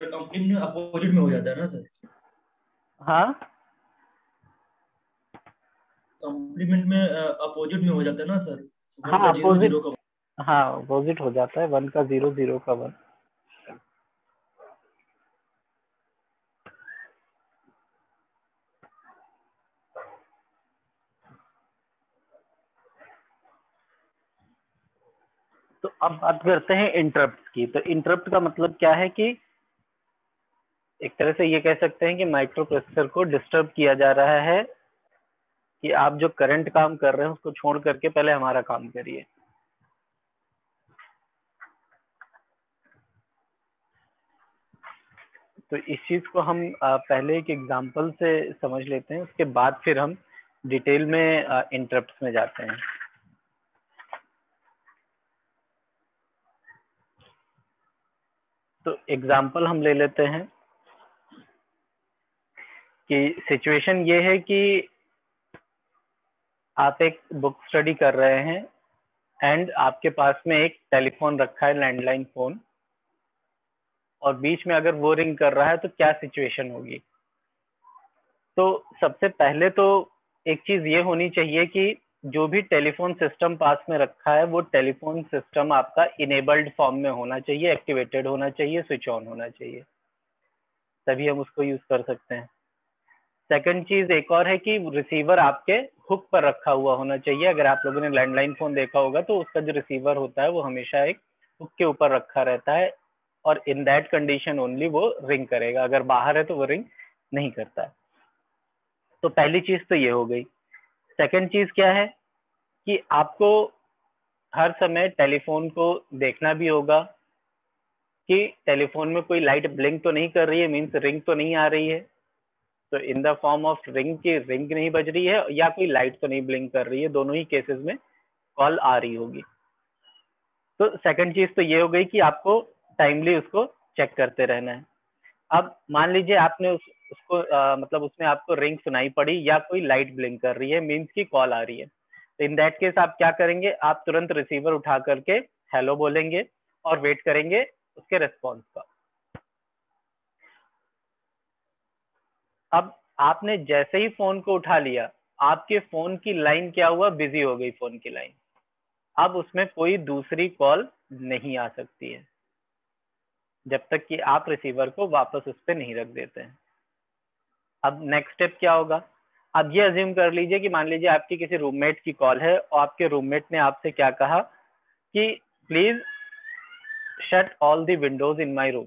Complement में opposite में हो जाता है ना सर? हाँ कंप्लीमेंट में अपोजिट में हो जाता है ना सर? वन हाँ का जीरो, अपोजिट। जीरो का हाँ अपोजिट हो जाता है, 1 का 0, 0 का 1। तो अब बात करते हैं इंटरप्ट की। तो इंटरप्ट का मतलब क्या है कि एक तरह से ये कह सकते हैं कि माइक्रो प्रोसेसर को डिस्टर्ब किया जा रहा है कि आप जो करंट काम कर रहे हैं उसको छोड़ करके पहले हमारा काम करिए। तो इस चीज को हम पहले एक एग्जांपल से समझ लेते हैं, उसके बाद फिर हम डिटेल में इंटरप्ट्स में जाते हैं। तो एग्जांपल हम ले लेते हैं कि सिचुएशन ये है कि आप एक बुक स्टडी कर रहे हैं एंड आपके पास में एक टेलीफोन रखा है, लैंडलाइन फोन, और बीच में अगर वो रिंग कर रहा है तो क्या सिचुएशन होगी। तो सबसे पहले तो एक चीज ये होनी चाहिए कि जो भी टेलीफोन सिस्टम पास में रखा है वो टेलीफोन सिस्टम आपका इनेबल्ड फॉर्म में होना चाहिए, एक्टिवेटेड होना चाहिए, स्विच ऑन होना चाहिए, तभी हम उसको यूज कर सकते हैं। सेकंड चीज एक और है कि रिसीवर आपके हुक पर रखा हुआ होना चाहिए। अगर आप लोगों ने लैंडलाइन फोन देखा होगा तो उसका जो रिसीवर होता है वो हमेशा एक हुक के ऊपर रखा रहता है, और इन दैट कंडीशन ओनली वो रिंग करेगा, अगर बाहर है तो वो रिंग नहीं करता है। तो पहली चीज तो ये हो गई। सेकंड चीज क्या है कि आपको हर समय टेलीफोन को देखना भी होगा कि टेलीफोन में कोई लाइट ब्लिंक तो नहीं कर रही है, मीन्स रिंग तो नहीं आ रही है। तो in the form of ring की रिंग नहीं बज रही है या कोई लाइट तो नहीं ब्लिंक कर रही है, दोनों ही केसेस में कॉल आ रही होगी। तो सेकंड चीज तो ये हो गई कि आपको टाइमली उसको चेक करते रहना है। अब मान लीजिए आपने उसको मतलब उसमें आपको रिंग सुनाई पड़ी या कोई लाइट ब्लिंक कर रही है, मीन्स की कॉल आ रही है। तो इन दैट केस आप क्या करेंगे, आप तुरंत रिसीवर उठा करके हेलो बोलेंगे और वेट करेंगे उसके रिस्पॉन्स का। अब आपने जैसे ही फोन को उठा लिया, आपके फोन की लाइन क्या हुआ, बिजी हो गई फोन की लाइन। अब उसमें कोई दूसरी कॉल नहीं आ सकती है जब तक कि आप रिसीवर को वापस उस पर नहीं रख देते हैं। अब नेक्स्ट स्टेप क्या होगा, अब ये अज्यूम कर लीजिए कि मान लीजिए आपकी किसी रूममेट की कॉल है और आपके रूममेट ने आपसे क्या कहा कि please shut all the Windows in my room.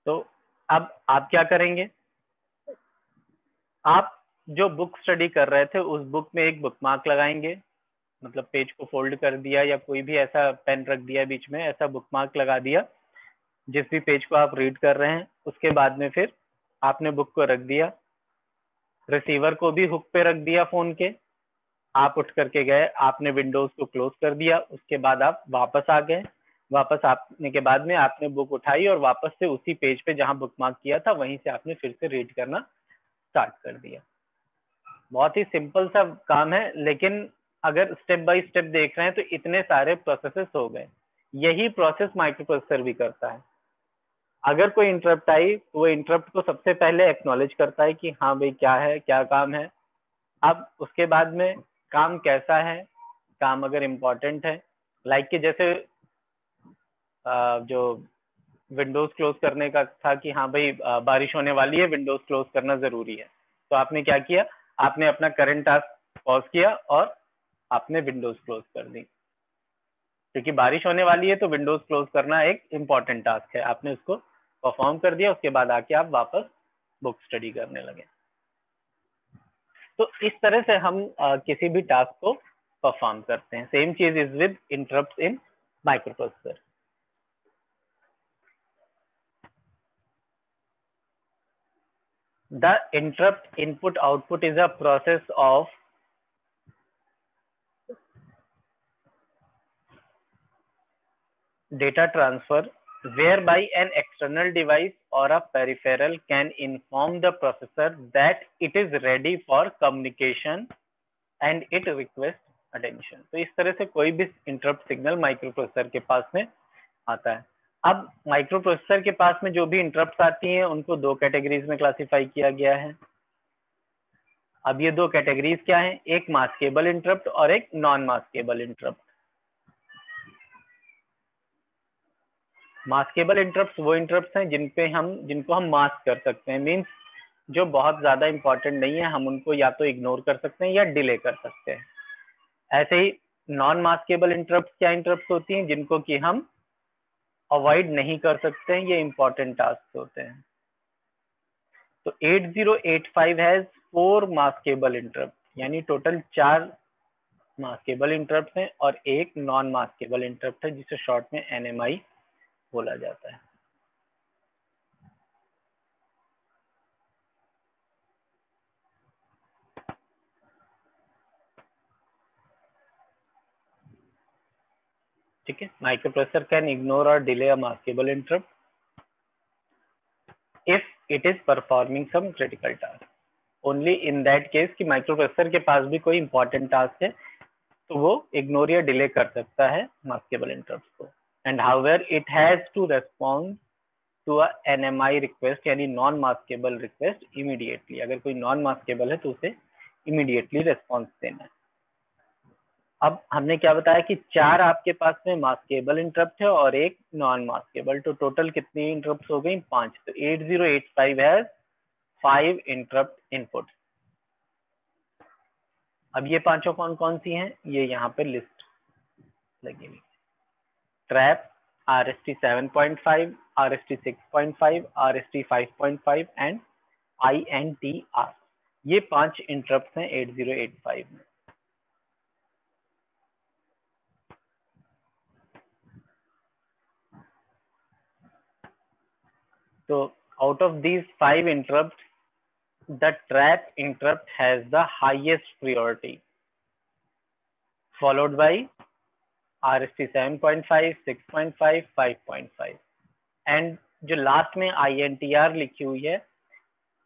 तो अब आप क्या करेंगे, आप जो बुक स्टडी कर रहे थे उस बुक में एक बुकमार्क लगाएंगे, मतलब पेज को फोल्ड कर दिया या कोई भी ऐसा पेन रख दिया बीच में, ऐसा बुकमार्क लगा दिया जिस भी पेज को आप रीड कर रहे हैं। उसके बाद में फिर आपने बुक को रख दिया, रिसीवर को भी हुक पे रख दिया फोन के, आप उठ करके गए, आपने विंडोज को क्लोज कर दिया, उसके बाद आप वापस आ गए। वापस आने के बाद में आपने बुक उठाई और वापस से उसी पेज पे जहां बुकमार्क किया था वहीं से आपने फिर से रीड करना स्टार्ट कर दिया। बहुत ही सिंपल सा काम है, लेकिन अगर स्टेप बाय स्टेप देख रहे हैं तो इतने सारे प्रोसेसेस हो गए। यही प्रोसेस माइक्रो प्रोसेसर भी करता है। अगर कोई इंटरप्ट आई तो वो इंटरप्ट को सबसे पहले एक्नॉलेज करता है कि हाँ भाई क्या है, क्या काम है। अब उसके बाद में काम कैसा है, काम अगर इम्पोर्टेंट है, लाइक कि जैसे जो विंडोज क्लोज करने का था कि हाँ भाई बारिश होने वाली है, विंडोज क्लोज करना जरूरी है, तो आपने क्या किया, आपने अपना करंट टास्क पॉज किया और आपने विंडोज क्लोज कर दी। क्योंकि बारिश होने वाली है तो विंडोज क्लोज करना एक इम्पॉर्टेंट टास्क है, आपने उसको परफॉर्म कर दिया। उसके बाद आके आप वापस बुक स्टडी करने लगे। तो इस तरह से हम किसी भी टास्क को परफॉर्म करते हैं। सेम चीज is with interrupt in micro processor. The interrupt input output is a process of data transfer whereby an external device or a peripheral can inform the processor that it is ready for communication and it requests attention। तो इस तरह से कोई भी interrupt signal micro processor के पास में आता है। अब माइक्रो प्रोसेसर के पास में जो भी इंटरप्ट आती हैं उनको दो कैटेगरीज में क्लासिफाई किया गया है। अब ये दो कैटेगरीज क्या हैं, एक मास्केबल इंटरप्ट और एक non maskable interrupt. Maskable interrupt वो इंटरप्ट हैं जिनको हम मास्क कर सकते हैं, मींस जो बहुत ज्यादा इंपॉर्टेंट नहीं है, हम उनको या तो इग्नोर कर सकते हैं या डिले कर सकते हैं। ऐसे ही नॉन मास्केबल इंटरप्ट क्या इंटरप्ट होती हैं, जिनको कि हम अवॉइड नहीं कर सकते हैं, ये इंपॉर्टेंट टास्क होते हैं। तो 8085 हैज 4 मास्केबल इंटरप्ट, यानी टोटल 4 मास्केबल इंटरप्ट हैं और एक नॉन मास्केबल इंटरप्ट है जिसे शॉर्ट में NMI बोला जाता है। ठीक है, microprocessor can ignore or delay a maskable interrupt if it is performing some critical task. Only in that case कि माइक्रोप्रोसेसर के पास भी कोई इंपॉर्टेंट टास्क है तो वो इग्नोर या डिले कर सकता है मास्केबल इंटरप्ट को। And however it has to respond to a NMI request, यानी नॉन मास्केबल रिक्वेस्ट इमीडिएटली। अगर कोई नॉन मास्केबल है तो उसे इमीडिएटली रेस्पॉन्स देना है। अब हमने क्या बताया कि 4 आपके पास में मास्केबल इंटरप्ट है और एक नॉन मास्केबल, तो टोटल कितनी इंटरप्ट हो गई, 5। तो 8085 हैज 5 इंटरप्ट इनपुट। अब ये पांचों कौन कौन सी हैं, ये यहाँ पे लिस्ट लगी हुई। Trap, RST 7.5, RST 6.5, RST 5.5 and INTR, ये 5 इंटरप्ट हैं 8085 में। तो out of these 5 interrupts, the trap interrupt has the highest priority, followed by RST 7.5, 6.5, 5.5 and जो लास्ट में INTR लिखी हुई है,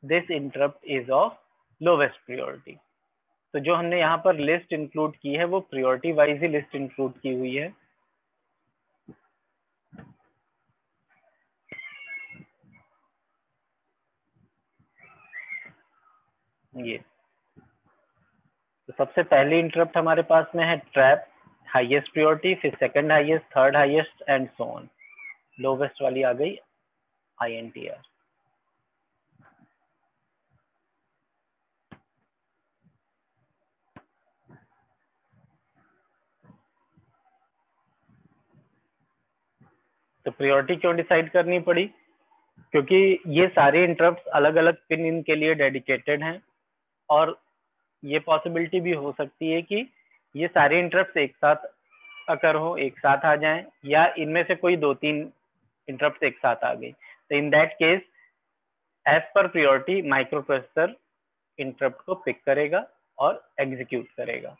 this interrupt is of lowest priority। तो जो हमने यहाँ पर लिस्ट इंक्लूड की है वो priority वाइज ही लिस्ट इंक्लूड की हुई है। ये तो सबसे पहली इंटरप्ट हमारे पास में है ट्रैप, हाईएस्ट प्रायोरिटी, फिर second highest, third highest and so on. Lowest वाली आ गई INTR। तो प्रायोरिटी क्यों डिसाइड करनी पड़ी, क्योंकि ये सारे इंटरप्ट अलग अलग पिन इनके लिए डेडिकेटेड हैं और ये पॉसिबिलिटी भी हो सकती है कि ये सारे इंटरप्ट एक साथ अगर हो, एक साथ आ जाएं, या इनमें से कोई 2-3 इंटरप्ट एक साथ आ गई। तो in that case as per priority micro processor interrupt को पिक करेगा और एग्जीक्यूट करेगा।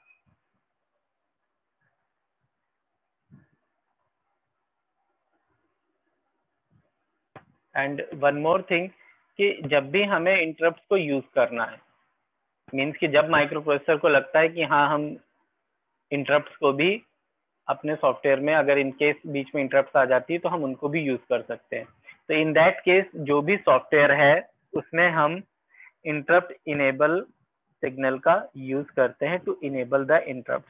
एंड वन मोर थिंग कि जब भी हमें इंटरप्ट को यूज करना है, मीन्स कि जब माइक्रो प्रोसेसर को लगता है कि हाँ हम इंटरप्ट को भी अपने सॉफ्टवेयर में अगर इनकेस बीच में इंटरप्ट आ जाती है तो हम उनको भी यूज कर सकते हैं। तो इन दैट केस जो भी सॉफ्टवेयर है उसमें हम इंटरप्ट इनेबल सिग्नल का यूज करते हैं टू इनेबल द इंटरप्ट,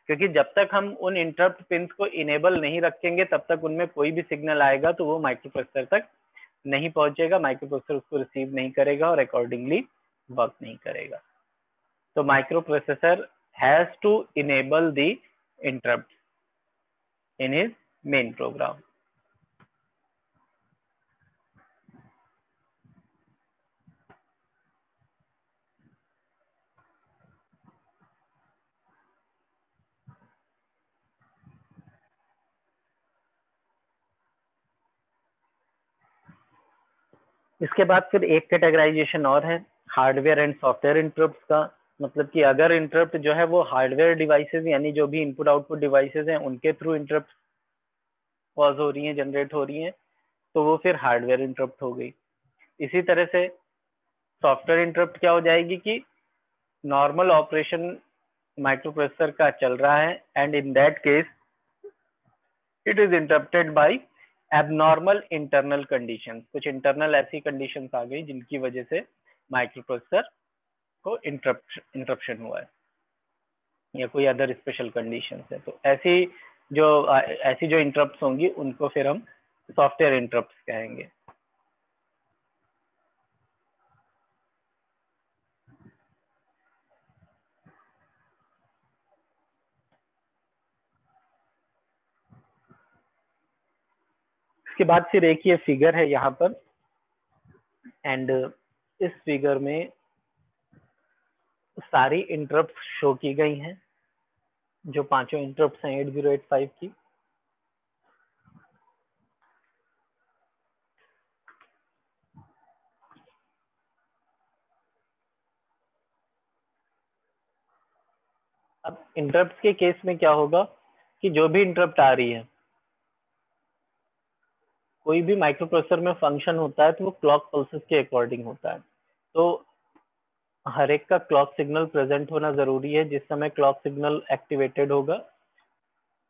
क्योंकि जब तक हम उन इंटरप्ट पिंस को इनेबल नहीं रखेंगे तब तक उनमें कोई भी सिग्नल आएगा तो वो माइक्रो प्रोसेसर तक नहीं पहुंचेगा, माइक्रो प्रोसेसर उसको रिसीव नहीं करेगा और अकॉर्डिंगली वर्क नहीं करेगा। तो micro processor has to enable the interrupt in his main program। इसके बाद फिर एक कैटेगराइजेशन और है हार्डवेयर एंड सॉफ्टवेयर इंटरप्ट का। मतलब कि अगर इंटरप्ट जो है वो हार्डवेयर डिवाइसेस यानी जो भी इनपुट आउटपुट डिवाइसेस हैं उनके थ्रू इंटरप्ट कॉज हो रही हैं, जनरेट हो रही हैं, तो वो फिर हार्डवेयर इंटरप्ट हो गई। इसी तरह से सॉफ्टवेयर इंटरप्ट क्या हो जाएगी कि नॉर्मल ऑपरेशन माइक्रो प्रोसेसर का चल रहा है and in that case it is interrupted by abnormal internal conditions, कुछ इंटरनल ऐसी कंडीशंस आ गई जिनकी वजह से माइक्रो प्रोसेसर को इंटरप्शन हुआ है, या कोई अदर स्पेशल कंडीशंस है। तो ऐसी जो इंटरप्ट्स होंगी उनको फिर हम सॉफ्टवेयर इंटरप्ट्स कहेंगे। इसके बाद फिर एक ये फिगर है यहाँ पर, एंड इस फिगर में सारी इंटरप्ट शो की गई हैं, जो पांचों इंटरप्ट हैं 8085 की। अब इंटरप्ट के केस में क्या होगा कि जो भी इंटरप्ट आ रही है, कोई भी माइक्रो प्रोसेसर में फंक्शन होता है तो वो क्लॉक पल्सेस के अकॉर्डिंग होता है। तो हर एक का क्लॉक सिग्नल प्रेजेंट होना जरूरी है। जिस समय क्लॉक सिग्नल एक्टिवेटेड होगा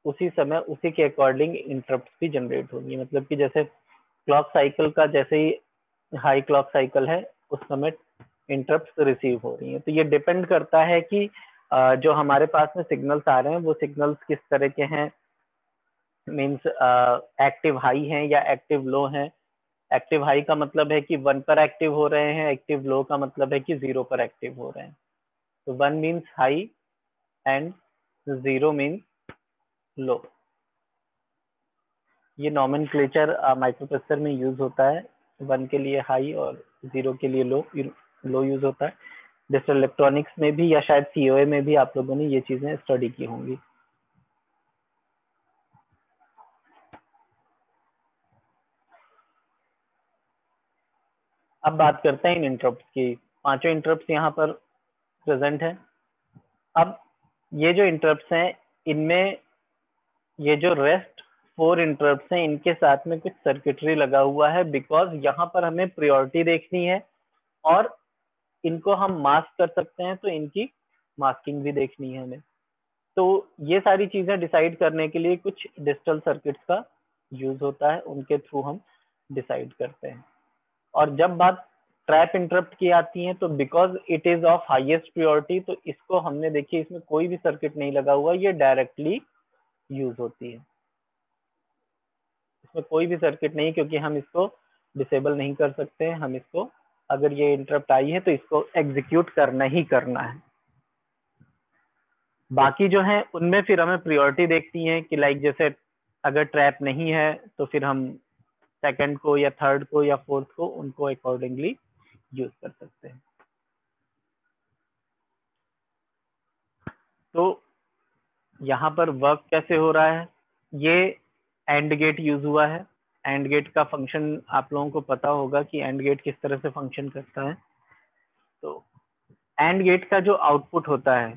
उसी समय उसी के अकॉर्डिंग इंटरप्ट भी जनरेट होंगी। मतलब कि जैसे क्लॉक साइकिल का जैसे ही हाई क्लॉक साइकिल है उस समय इंटरप्ट रिसीव हो रही है। तो ये डिपेंड करता है कि जो हमारे पास में सिग्नल्स आ रहे हैं वो सिग्नल्स किस तरह के हैं, मीन्स एक्टिव हाई हैं या एक्टिव लो हैं। एक्टिव हाई का मतलब है कि 1 पर एक्टिव हो रहे हैं, एक्टिव लो का मतलब है कि 0 पर एक्टिव हो रहे हैं। तो 1 means high and 0 means low. ये नॉमेनक्लेचर माइक्रोप्रोसेसर में यूज होता है। 1 के लिए हाई और 0 के लिए लो यूज होता है। डिजिटल इलेक्ट्रॉनिक्स में भी या शायद सीओए में भी आप लोगों ने ये चीजें स्टडी की होंगी। अब बात करते हैं इन इंटरप्ट की। पांचों इंटरप्ट यहाँ पर प्रेजेंट है। अब ये जो इंटरप्ट हैं इनमें ये जो रेस्ट 4 इंटरप्ट हैं इनके साथ में कुछ सर्किटरी लगा हुआ है, बिकॉज यहाँ पर हमें प्रायोरिटी देखनी है और इनको हम मास्क कर सकते हैं तो इनकी मास्किंग भी देखनी है हमें। तो ये सारी चीजें डिसाइड करने के लिए कुछ डिजिटल सर्किट्स का यूज होता है, उनके थ्रू हम डिसाइड करते हैं। और जब बात ट्रैप इंटरप्ट की आती है तो because it is of highest priority, तो इसको हमने देखिए इसमें कोई भी सर्किट नहीं लगा हुआ, ये डायरेक्टली यूज होती है। इसमें कोई भी सर्किट नहीं, क्योंकि हम इसको डिसेबल नहीं कर सकते हैं। हम इसको अगर ये इंटरप्ट आई है तो इसको एग्जीक्यूट करना ही करना है। बाकी जो है उनमें फिर हमें प्रायोरिटी देखती है कि लाइक जैसे अगर ट्रैप नहीं है तो फिर हम सेकंड को या थर्ड को या फोर्थ को उनको अकॉर्डिंगली यूज कर सकते हैं। तो यहाँ पर वर्क कैसे हो रहा है, ये एंड गेट यूज हुआ है। एंड गेट का फंक्शन आप लोगों को पता होगा कि एंड गेट किस तरह से फंक्शन करता है। तो एंड गेट का जो आउटपुट होता है,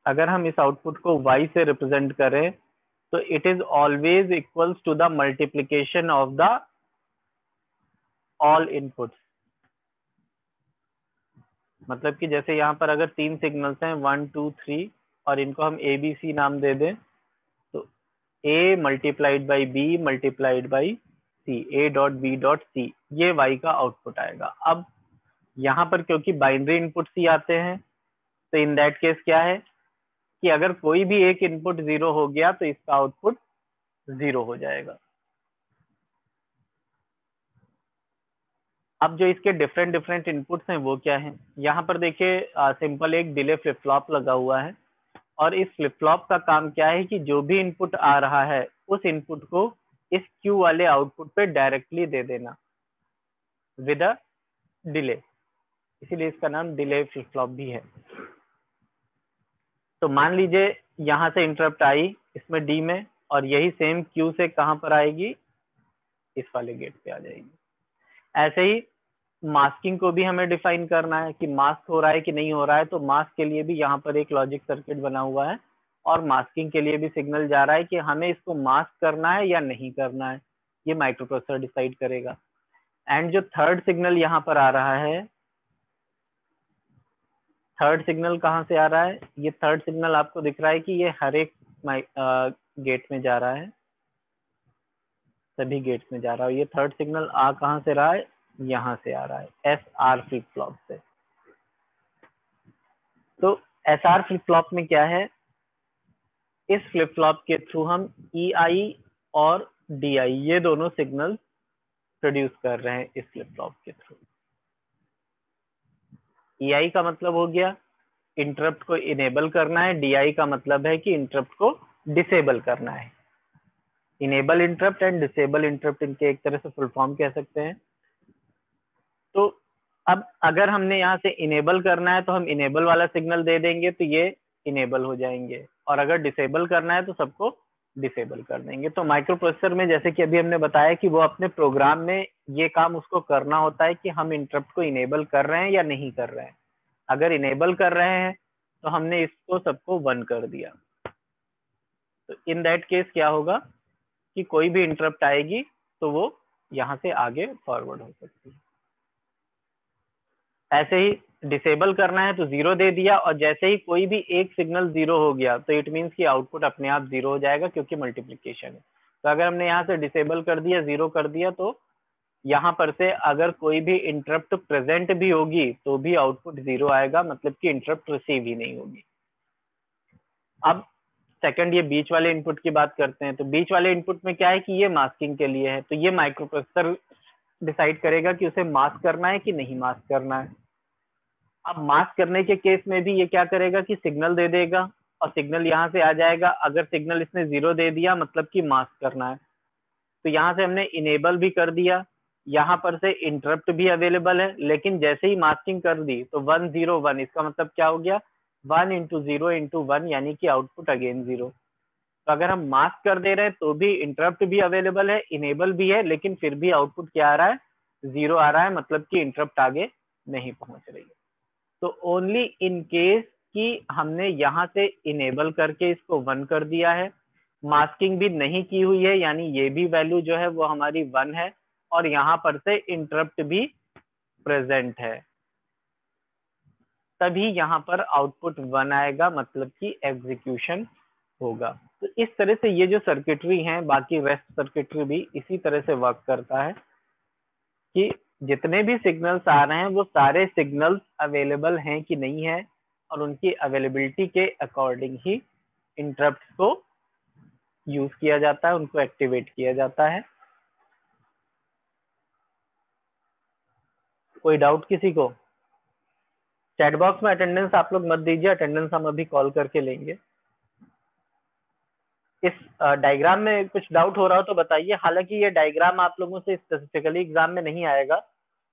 अगर हम इस आउटपुट को y से रिप्रेजेंट करें तो it is always equals to the multiplication of the all inputs. मतलब कि जैसे यहाँ पर अगर 3 सिग्नल्स हैं 1 2 3 और इनको हम ए बी सी नाम दे दें, तो a multiplied by B multiplied by C, a dot B dot C, ये y का आउटपुट आएगा। अब यहाँ पर क्योंकि बाइनरी इनपुट्स ही आते हैं तो इन दैट केस क्या है कि अगर कोई भी एक इनपुट 0 हो गया तो इसका आउटपुट 0 हो जाएगा। अब जो इसके डिफरेंट डिफरेंट इनपुट्स हैं वो क्या है, यहाँ पर देखिए सिंपल एक डिले फ्लिप फ्लॉप लगा हुआ है। और इस फ्लिप फ्लॉप का काम क्या है कि जो भी इनपुट आ रहा है उस इनपुट को इस क्यू वाले आउटपुट पे डायरेक्टली दे देना विद अ डिले, इसीलिए इसका नाम डिले फ्लिप फ्लॉप भी है। तो मान लीजिए यहाँ से इंटरप्ट आई इसमें डी में, और यही सेम क्यू से कहाँ पर आएगी, इस वाले गेट पे आ जाएगी। ऐसे ही मास्किंग को भी हमें डिफाइन करना है कि मास्क हो रहा है कि नहीं हो रहा है। तो मास्क के लिए भी यहाँ पर एक लॉजिक सर्किट बना हुआ है और मास्किंग के लिए भी सिग्नल जा रहा है कि हमें इसको मास्क करना है या नहीं करना है, ये माइक्रोप्रोसेसर डिसाइड करेगा। एंड जो थर्ड सिग्नल यहाँ पर आ रहा है, थर्ड सिग्नल कहाँ से आ रहा है, ये थर्ड सिग्नल आपको दिख रहा है कि ये हर एक गेट में जा रहा है। सभी गेट्स में जा रहा है। ये थर्ड सिग्नल आ कहाँ से रहा है, यहाँ से आ रहा है, SR फ्लिप फ्लॉप से। तो SR फ्लिप फ्लॉप में क्या है, इस फ्लिप फ्लॉप के थ्रू हम EI और DI ये दोनों सिग्नल प्रोड्यूस कर रहे हैं इस फ्लिप फ्लॉप के थ्रू। EI का मतलब हो गया इंटरप्ट को इनेबल करना है, DI का मतलब है कि इंटरप्ट को डिसेबल करना है। Enable interrupt and disable interrupt इनके एक तरह से फुल फॉर्म कह सकते हैं। तो अब अगर हमने यहाँ से इनेबल करना है तो हम इनेबल वाला सिग्नल दे देंगे तो ये इनेबल हो जाएंगे, और अगर डिसेबल करना है तो सबको डिसेबल कर देंगे। तो माइक्रो प्रोसेसर में जैसे कि अभी हमने बताया कि वो अपने प्रोग्राम में ये काम उसको करना होता है कि हम इंटरप्ट को इनेबल कर रहे हैं या नहीं कर रहे हैं। अगर इनेबल कर रहे हैं तो हमने इसको सबको 1 कर दिया। तो इन दैट केस क्या होगा कि कोई भी इंटरप्ट आएगी तो वो यहाँ से आगे फॉरवर्ड हो सकती है। ऐसे ही डिसेबल करना है तो 0 दे दिया, और जैसे ही कोई भी एक सिग्नल 0 हो गया तो इट मीन्स कि आउटपुट अपने आप 0 हो जाएगा क्योंकि मल्टीप्लिकेशन है। तो अगर हमने यहाँ से डिसेबल कर दिया, 0 कर दिया, तो यहाँ पर से अगर कोई भी इंटरप्ट प्रेजेंट भी होगी तो भी आउटपुट 0 आएगा, मतलब कि इंटरप्ट रिसीव ही नहीं होगी। अब सेकंड ये बीच वाले इनपुट की बात करते हैं। तो बीच वाले इनपुट में क्या है कि ये मास्किंग के लिए है, तो ये माइक्रो प्रोसेसर डिसाइड करेगा कि उसे मास्क करना है कि नहीं मास्क करना है। अब मास्क करने के केस में भी ये क्या करेगा कि सिग्नल दे देगा और सिग्नल यहाँ से आ जाएगा। अगर सिग्नल इसने 0 दे दिया मतलब कि मास्क करना है, तो यहाँ से हमने इनेबल भी कर दिया, यहाँ पर से इंटरप्ट भी अवेलेबल है, लेकिन जैसे ही मास्किंग कर दी तो 1 0 1, इसका मतलब क्या हो गया 1 इंटू 0 इंटू 1, यानी कि आउटपुट अगेन 0। तो अगर हम मास्क कर दे रहे हैं तो भी इंटरप्ट भी अवेलेबल है, इनेबल भी है, लेकिन फिर भी आउटपुट क्या आ रहा है 0 आ रहा है, मतलब कि इंटरप्ट आगे नहीं पहुंच रही है। तो ओनली इन केस कि हमने यहाँ से इनेबल करके इसको 1 कर दिया है, मास्किंग भी नहीं की हुई है, यानी ये भी वैल्यू जो है वो हमारी 1 है, और यहाँ पर से इंटरप्ट भी प्रेजेंट है, तभी यहाँ पर आउटपुट 1 आएगा, मतलब कि एग्जीक्यूशन होगा। तो इस तरह से ये जो सर्किटरी है, बाकी रेस्ट सर्किटरी भी इसी तरह से वर्क करता है कि जितने भी सिग्नल्स आ रहे हैं वो सारे सिग्नल्स अवेलेबल हैं कि नहीं है, और उनकी अवेलेबिलिटी के अकॉर्डिंग ही इंटरप्ट को यूज किया जाता है, उनको एक्टिवेट किया जाता है। कोई डाउट किसी को? चैट बॉक्स में अटेंडेंस आप लोग मत दीजिए, अटेंडेंस हम अभी कॉल करके लेंगे। इस डायग्राम में कुछ डाउट हो रहा हो तो बताइए। हालांकि ये डायग्राम आप लोगों से स्पेसिफिकली एग्जाम में नहीं आएगा,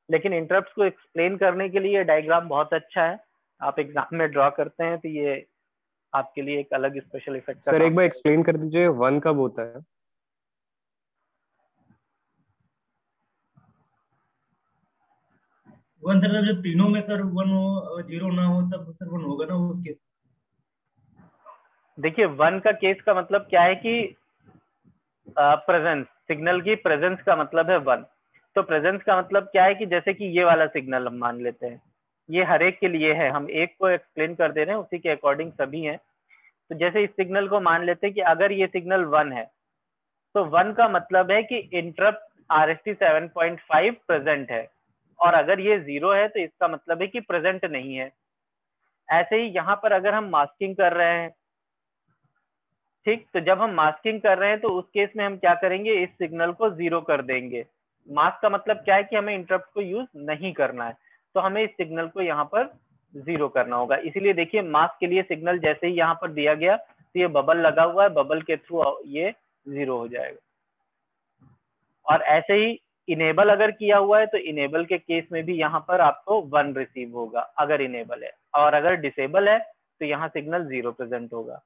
लेकिन इंटरप्ट्स को एक्सप्लेन करने के लिए ये डायग्राम बहुत अच्छा है। आप एग्जाम में ड्रॉ करते हैं तो ये आपके लिए एक अलग स्पेशल इफेक्ट का सर काम एक बार एक्सप्लेन कर दीजिए 1 कब होता है? वन सर जब तीनों में सर 1 हो 0 ना हो तब सर 1 होगा ना उसके। देखिए 1 का केस का मतलब क्या है कि प्रेजेंस, सिग्नल की प्रेजेंस का मतलब है 1। तो प्रेजेंस का मतलब क्या है कि जैसे कि ये वाला सिग्नल हम मान लेते हैं, ये हर एक के लिए है, हम एक को एक्सप्लेन कर दे रहे हैं, उसी के अकॉर्डिंग सभी हैं। तो जैसे इस सिग्नल को मान लेते हैं कि अगर ये सिग्नल 1 है तो 1 का मतलब है कि इंटरप्ट RST 7.5 प्रेजेंट है, और अगर ये 0 है तो इसका मतलब है कि प्रेजेंट नहीं है। ऐसे ही यहाँ पर अगर हम मास्किंग कर रहे हैं, ठीक, तो जब हम मास्किंग कर रहे हैं तो उस केस में हम क्या करेंगे, इस सिग्नल को 0 कर देंगे। मास्क का मतलब क्या है कि हमें इंटरप्ट को यूज नहीं करना है, तो हमें इस सिग्नल को यहाँ पर 0 करना होगा। इसीलिए देखिए मास्क के लिए सिग्नल जैसे ही यहाँ पर दिया गया तो ये बबल लगा हुआ है, बबल के थ्रू ये 0 हो जाएगा। और ऐसे ही इनेबल अगर किया हुआ है तो इनेबल के केस में भी यहाँ पर आपको 1 रिसीव होगा अगर इनेबल है, और अगर डिसेबल है तो यहाँ सिग्नल 0 प्रेजेंट होगा।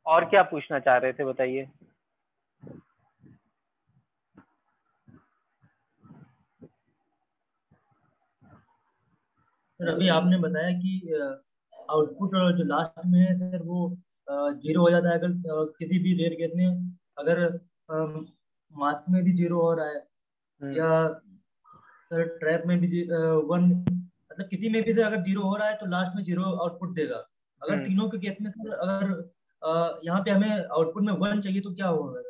और क्या पूछना चाह रहे थे बताइए? सर अभी आपने बताया कि आउटपुट जो लास्ट में है सर वो 0 हो जाता है अगर किसी भी रेयर केस में, अगर मास्क में भी 0 हो रहा है या सर ट्रैप में भी 1, मतलब किसी में भी सर अगर 0 हो रहा है तो लास्ट में 0 आउटपुट देगा। अगर तीनों के केस में सर अगर यहाँ पे हमें आउटपुट में 1 चाहिए तो क्या होगा?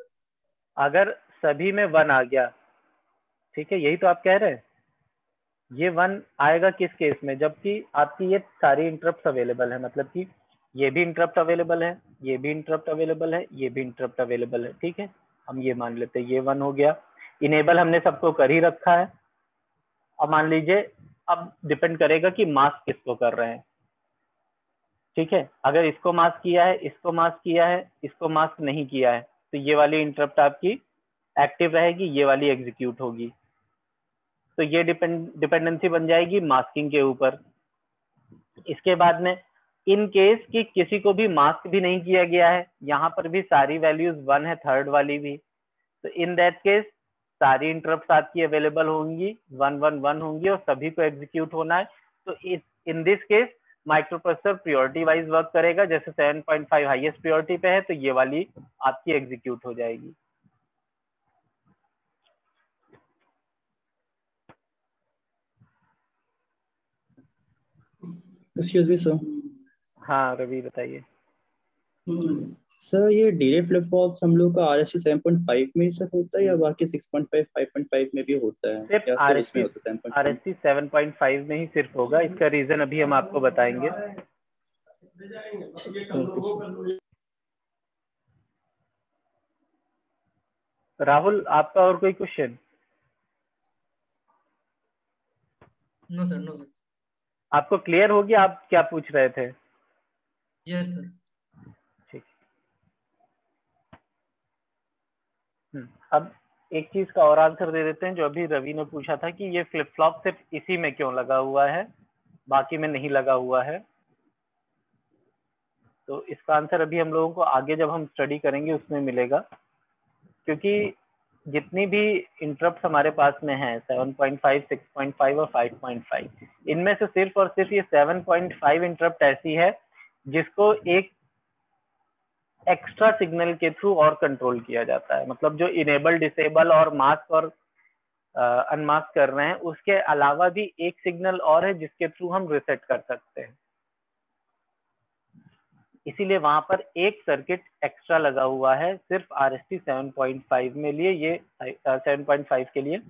अगर सभी में 1 आ गया, ठीक है, यही तो आप कह रहे हैं, ये 1 आएगा किस केस में, जबकि आपकी ये सारी इंटरप्ट अवेलेबल है, मतलब कि ये भी इंटरप्ट अवेलेबल है, ये भी इंटरप्ट अवेलेबल है, ये भी इंटरप्ट अवेलेबल है, ठीक है, हम ये मान लेते हैं ये 1 हो गया। इनेबल हमने सबको कर ही रखा है। अब मान लीजिए, अब डिपेंड करेगा कि मास्क किसको कर रहे हैं, ठीक है, अगर इसको मास्क किया है, इसको मास्क किया है, इसको मास्क नहीं किया है, तो ये वाली इंटरप्ट आपकी एक्टिव रहेगी, ये वाली एग्जीक्यूट होगी। तो ये डिपेंडेंसी बन जाएगी मास्किंग के ऊपर। इसके बाद में इन केस कि किसी को भी मास्क भी नहीं किया गया है, यहाँ पर भी सारी वैल्यूज 1 है, थर्ड वाली भी, तो इन दैट केस सारी इंटरप्ट आपकी अवेलेबल होंगी, 111 होंगी और सभी को एग्जीक्यूट होना है। तो in this case microprocessor priority wise work करेगा, जैसे 7.5 हाईएस्ट प्रियोरिटी पे है तो ये वाली आपकी एग्जीक्यूट हो जाएगी। Excuse me sir. हाँ रवि बताइए। सर ये डिले फ्लिप फ्लॉप हम लोग का RST 7.5 में ही सर होता है या बाकी 6.5 5.5 में भी होता है? सिर्फ या सर उसमें होता है 7.5? RST 7.5 में ही सिर्फ होगा, इसका रीजन अभी हम आपको बताएंगे। राहुल आपका और कोई question? No sir, no sir. आपको क्लियर हो गया आप क्या पूछ रहे थे? Yes sir. ठीक। अब एक चीज का और आंसर दे देते हैं, जो अभी रवि ने पूछा था कि ये फ्लिप फ्लॉप सिर्फ इसी में क्यों लगा हुआ है, बाकी में नहीं लगा हुआ है। तो इसका आंसर अभी हम लोगों को आगे जब हम स्टडी करेंगे उसमें मिलेगा, क्योंकि जितनी भी इंटरप्ट हमारे पास में है 7.5, 6.5 और 5.5, इनमें से सिर्फ और सिर्फ ये 7.5 इंटरप्ट ऐसी है जिसको एक एक्स्ट्रा सिग्नल के थ्रू और कंट्रोल किया जाता है। मतलब जो इनेबल, डिसेबल और मास्क और अनमास्क कर रहे हैं, उसके अलावा भी एक सिग्नल और है जिसके थ्रू हम रिसेट कर सकते हैं। इसीलिए वहां पर एक सर्किट एक्स्ट्रा लगा हुआ है सिर्फ RST 7.5 में लिए, ये 7.5 के लिए।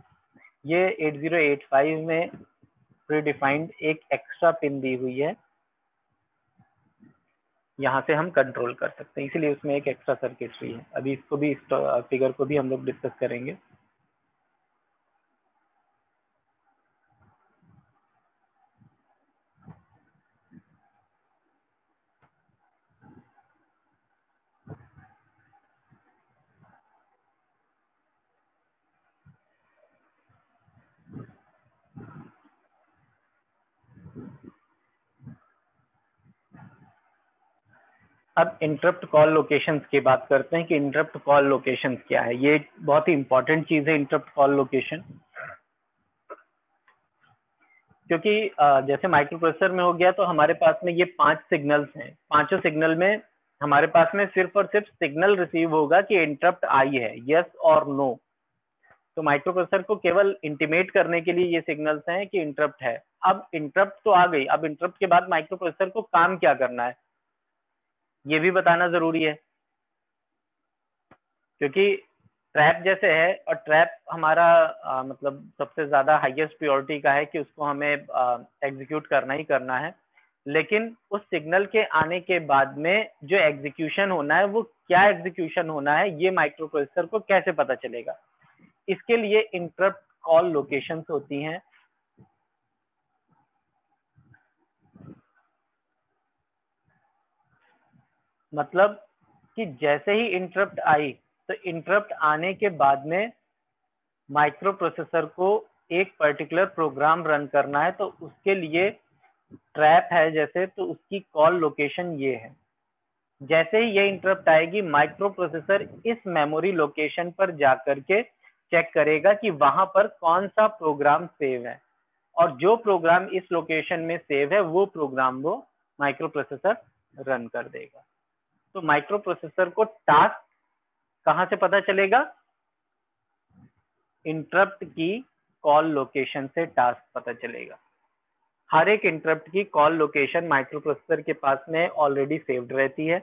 ये 8085 में प्री डिफाइंड एक एक्स्ट्रा पिन दी हुई है, यहाँ से हम कंट्रोल कर सकते हैं, इसीलिए उसमें एक एक्स्ट्रा सर्किटरी है। अभी इसको भी, इस फिगर को भी हम लोग डिस्कस करेंगे। अब इंटरप्ट कॉल लोकेशंस की बात करते हैं कि इंटरप्ट कॉल लोकेशंस क्या है। ये बहुत ही इंपॉर्टेंट चीज है इंटरप्ट कॉल लोकेशन, क्योंकि जैसे माइक्रो प्रोसेसर में हो गया तो हमारे पास में ये 5 सिग्नल्स हैं। पांचों सिग्नल में हमारे पास में सिर्फ और सिर्फ सिग्नल रिसीव होगा कि इंटरप्ट आई है, यस और नो। तो माइक्रो प्रोसेसर को केवल इंटीमेट करने के लिए ये सिग्नल्स हैं कि इंटरप्ट है। अब इंटरप्ट तो आ गई, अब इंटरप्ट के बाद माइक्रो प्रोसेसर को काम क्या करना है ये भी बताना जरूरी है, क्योंकि ट्रैप जैसे है, और ट्रैप हमारा मतलब सबसे ज्यादा हाईएस्ट प्रियोरिटी का है कि उसको हमें एग्जीक्यूट करना ही करना है। लेकिन उस सिग्नल के आने के बाद में जो एग्जीक्यूशन होना है वो क्या एग्जीक्यूशन होना है, ये माइक्रो प्रोसेसर को कैसे पता चलेगा? इसके लिए इंटरप्ट कॉल लोकेशंस होती हैं। मतलब कि जैसे ही इंटरप्ट आई, तो इंटरप्ट आने के बाद में माइक्रो प्रोसेसर को एक पर्टिकुलर प्रोग्राम रन करना है, तो उसके लिए ट्रैप है जैसे, तो उसकी कॉल लोकेशन ये है। जैसे ही ये इंटरप्ट आएगी, माइक्रो प्रोसेसर इस मेमोरी लोकेशन पर जाकर के चेक करेगा कि वहां पर कौन सा प्रोग्राम सेव है, और जो प्रोग्राम इस लोकेशन में सेव है वो प्रोग्राम वो माइक्रो प्रोसेसर रन कर देगा। तो माइक्रो प्रोसेसर को टास्क कहां से पता चलेगा? इंटरप्ट की कॉल लोकेशन से टास्क पता चलेगा। हर एक इंटरप्ट की कॉल लोकेशन माइक्रो प्रोसेसर के पास में ऑलरेडी सेव्ड रहती है,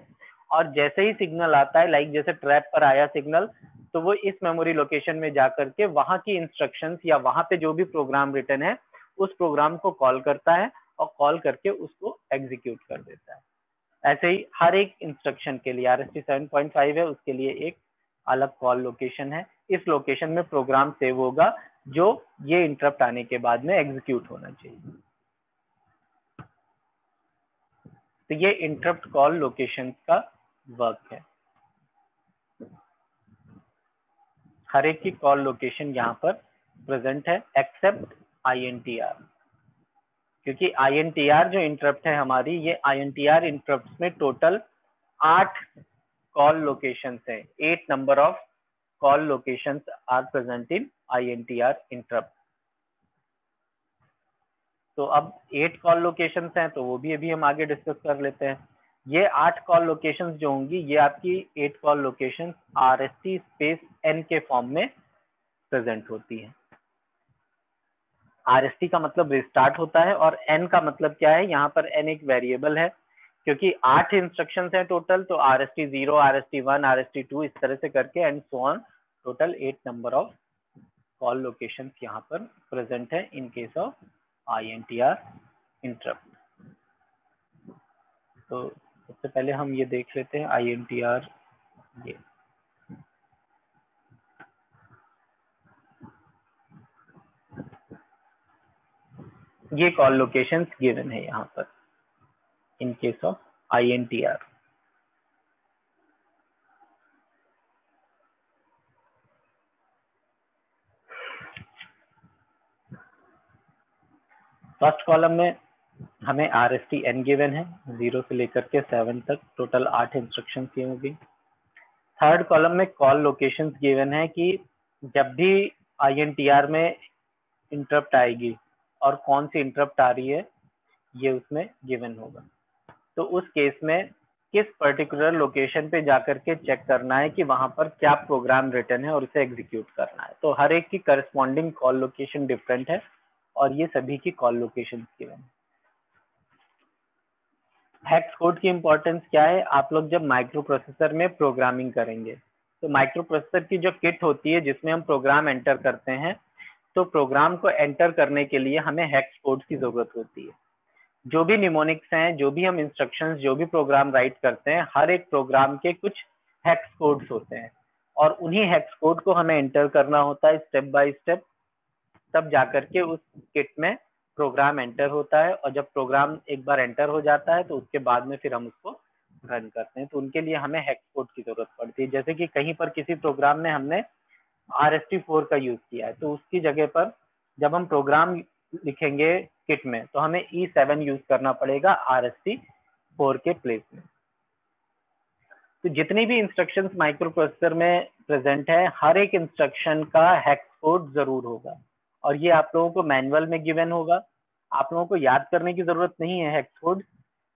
और जैसे ही सिग्नल आता है, लाइक जैसे ट्रैप पर आया सिग्नल, तो वो इस मेमोरी लोकेशन में जा करके वहां की इंस्ट्रक्शंस या वहां पे जो भी प्रोग्राम रिटन है उस प्रोग्राम को कॉल करता है और कॉल करके उसको एग्जीक्यूट कर देता है। ऐसे ही हर एक इंस्ट्रक्शन के लिए RST 7.5 है, उसके लिए एक अलग कॉल लोकेशन है। इस लोकेशन में प्रोग्राम सेव होगा जो ये इंटरप्ट आने के बाद में एग्जीक्यूट होना चाहिए। तो ये इंटरप्ट कॉल लोकेशन का वर्क है। हर एक की कॉल लोकेशन यहाँ पर प्रेजेंट है एक्सेप्ट INTR, क्योंकि INTR जो इंटरप्ट है हमारी, ये INTR इंटरप्ट में टोटल 8 कॉल लोकेशंस हैं। 8 number of call locations are present in INTR interrupt. तो अब 8 कॉल लोकेशंस हैं, तो वो भी अभी हम आगे डिस्कस कर लेते हैं। ये 8 कॉल लोकेशंस जो होंगी, ये आपकी 8 call locations RST space N के फॉर्म में प्रेजेंट होती है। RST का मतलब रिस्टार्ट होता है और N का मतलब क्या है, यहाँ पर N एक वेरिएबल है, क्योंकि 8 इंस्ट्रक्शंस हैं टोटल, तो RST 0, RST 1, RST 2 इस तरह से करके and so on, total 8 number of call locations यहाँ पर प्रेजेंट है in case of INTR interrupt. तो सबसे पहले हम ये देख लेते हैं INTR। ये कॉल लोकेशंस गिवन है यहाँ पर in case of INTR। First column में हमें RST N गिवन है, 0 से लेकर के 7 तक, टोटल 8 इंस्ट्रक्शंस की होगी। थर्ड कॉलम में कॉल लोकेशंस गिवन है कि जब भी INTR में इंटरप्ट आएगी और कौन सी इंटरप्ट आ रही है ये उसमें गिवन होगा। तो उस केस में किस पर्टिकुलर लोकेशन पे जाकर के चेक करना है कि वहां पर क्या प्रोग्राम रिटर्न है और उसे एग्जीक्यूट करना है। तो हर एक की करस्पॉन्डिंग कॉल लोकेशन डिफरेंट है और ये सभी की कॉल लोकेशन गिवन है। हेक्स कोड की इंपॉर्टेंस क्या है, आप लोग जब माइक्रो प्रोसेसर में प्रोग्रामिंग करेंगे तो माइक्रो प्रोसेसर की जो किट होती है जिसमें हम प्रोग्राम एंटर करते हैं, तो प्रोग्राम को एंटर करने के लिए हमें हेक्स कोड की जरूरत होती है। जो भी निमोनिक्स हैं, जो भी हम इंस्ट्रक्शंस, जो भी प्रोग्राम राइट करते हैं, हर एक प्रोग्राम के कुछ हेक्स कोड्स होते हैं और उन्हीं हेक्स कोड को हमें एंटर करना होता है स्टेप बाय स्टेप, तब जाकर के उस किट में प्रोग्राम एंटर होता है। और जब प्रोग्राम एक बार एंटर हो जाता है तो उसके बाद में फिर हम उसको रन करते हैं। तो उनके लिए हमें हेक्स कोड की जरूरत पड़ती है। जैसे कि कहीं पर किसी प्रोग्राम में हमने RST 4 का यूज किया है, तो उसकी जगह पर जब हम प्रोग्राम लिखेंगे किट में तो हमें E7 यूज करना पड़ेगा RST 4 के प्लेस में। तो जितनी भी इंस्ट्रक्शंस माइक्रो प्रोसेसर में प्रेजेंट है, हर एक इंस्ट्रक्शन का हेक्स कोड जरूर होगा और ये आप लोगों को मैनुअल में गिवन होगा। आप लोगों को याद करने की जरूरत नहीं है हेक्स कोड,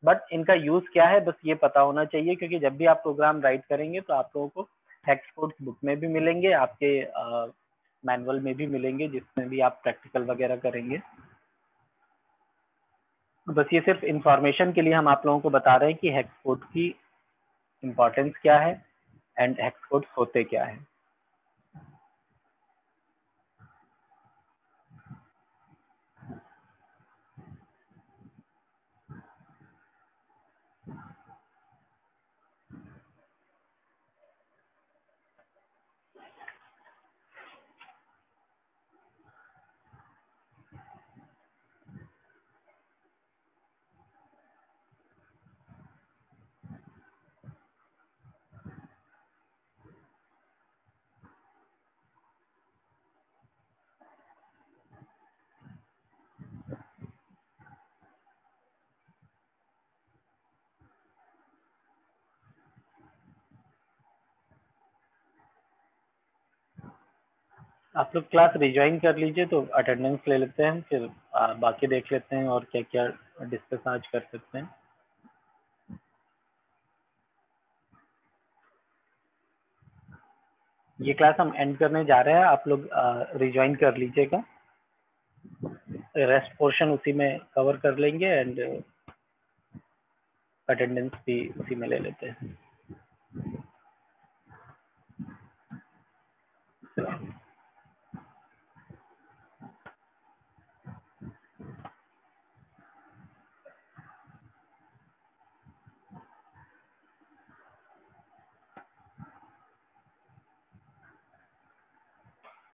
बट इनका यूज क्या है बस ये पता होना चाहिए, क्योंकि जब भी आप प्रोग्राम राइट करेंगे तो आप लोगों को हेक्स कोड बुक में भी मिलेंगे, आपके मैनुअल में भी मिलेंगे, जिसमें भी आप प्रैक्टिकल वगैरह करेंगे। बस ये सिर्फ इंफॉर्मेशन के लिए हम आप लोगों को बता रहे हैं कि हेक्स कोड की इंपॉर्टेंस क्या है एंड हेक्स कोड होते क्या है। आप लोग क्लास रिज्वाइन कर लीजिए, तो अटेंडेंस ले लेते हैं, फिर बाकी देख लेते हैं और क्या क्या डिस्कस आज कर सकते हैं। ये क्लास हम एंड करने जा रहे हैं, आप लोग रिज्वाइन कर लीजिएगा, रेस्ट पोर्शन उसी में कवर कर लेंगे एंड अटेंडेंस भी उसी में ले लेते हैं।